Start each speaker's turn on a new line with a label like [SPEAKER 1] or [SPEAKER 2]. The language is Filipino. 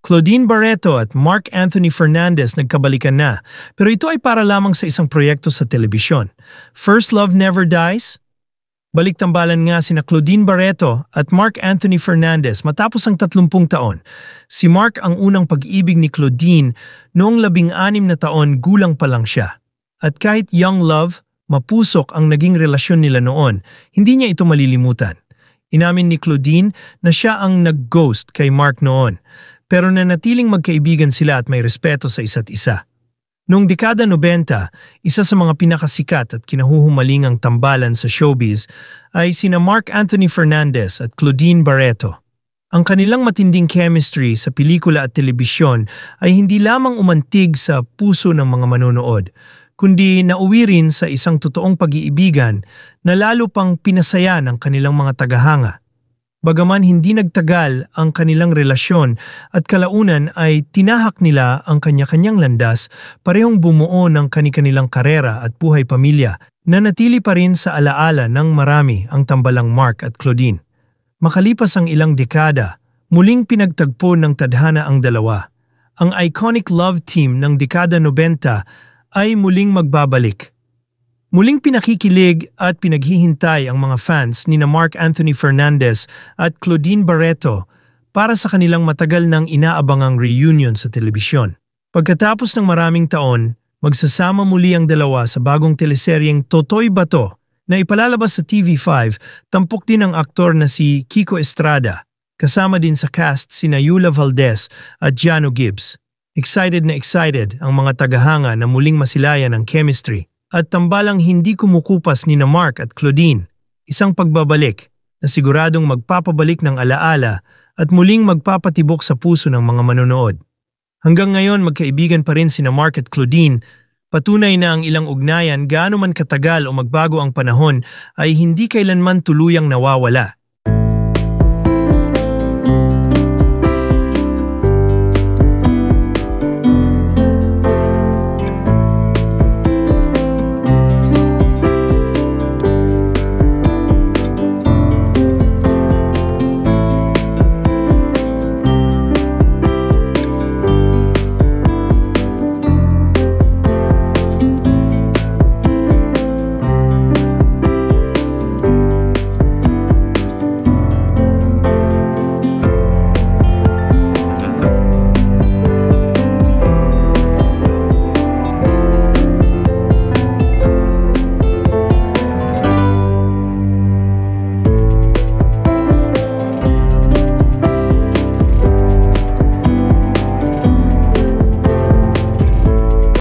[SPEAKER 1] Claudine Barreto at Mark Anthony Fernandez nagkabalikan na, pero ito ay para lamang sa isang proyekto sa telebisyon. First Love Never Dies? Balik-tambalan nga sina Claudine Barreto at Mark Anthony Fernandez matapos ang 30 taon. Si Mark ang unang pag-ibig ni Claudine noong 16 na taon gulang pa lang siya. At kahit young love, mapusok ang naging relasyon nila noon, hindi niya ito malilimutan. Inamin ni Claudine na siya ang nag-ghost kay Mark noon, pero nanatiling magkaibigan sila at may respeto sa isa't isa. Noong dekada 90, isa sa mga pinakasikat at kinahuhumalingang tambalan sa showbiz ay sina Mark Anthony Fernandez at Claudine Barreto. Ang kanilang matinding chemistry sa pelikula at telebisyon ay hindi lamang umantig sa puso ng mga manonood, kundi nauwi rin sa isang totoong pag-iibigan na lalo pang pinasaya ng kanilang mga tagahanga. Bagaman hindi nagtagal ang kanilang relasyon at kalaunan ay tinahak nila ang kanya-kanyang landas, parehong bumuo ng kani-kanilang karera at buhay pamilya na natili pa rin sa alaala ng marami ang tambalang Mark at Claudine. Makalipas ang ilang dekada, muling pinagtagpo ng tadhana ang dalawa. Ang iconic love team ng dekada 90 ay muling magbabalik. Muling pinakikilig at pinaghihintay ang mga fans ni na Mark Anthony Fernandez at Claudine Barreto para sa kanilang matagal nang inaabangang reunion sa telebisyon. Pagkatapos ng maraming taon, magsasama muli ang dalawa sa bagong teleseryeng Totoy Ba To na ipalalabas sa TV5, tampok din ang aktor na si Kiko Estrada, kasama din sa cast sina Yula Valdez at Jano Gibbs. Excited na excited ang mga tagahanga na muling masilayan ang chemistry at tambalang hindi kumukupas ni na Mark at Claudine, isang pagbabalik na siguradong magpapabalik ng alaala at muling magpapatibok sa puso ng mga manonood. Hanggang ngayon magkaibigan pa rin sina Mark at Claudine, patunay na ang ilang ugnayan gaano man katagal o magbago ang panahon ay hindi kailanman tuluyang nawawala.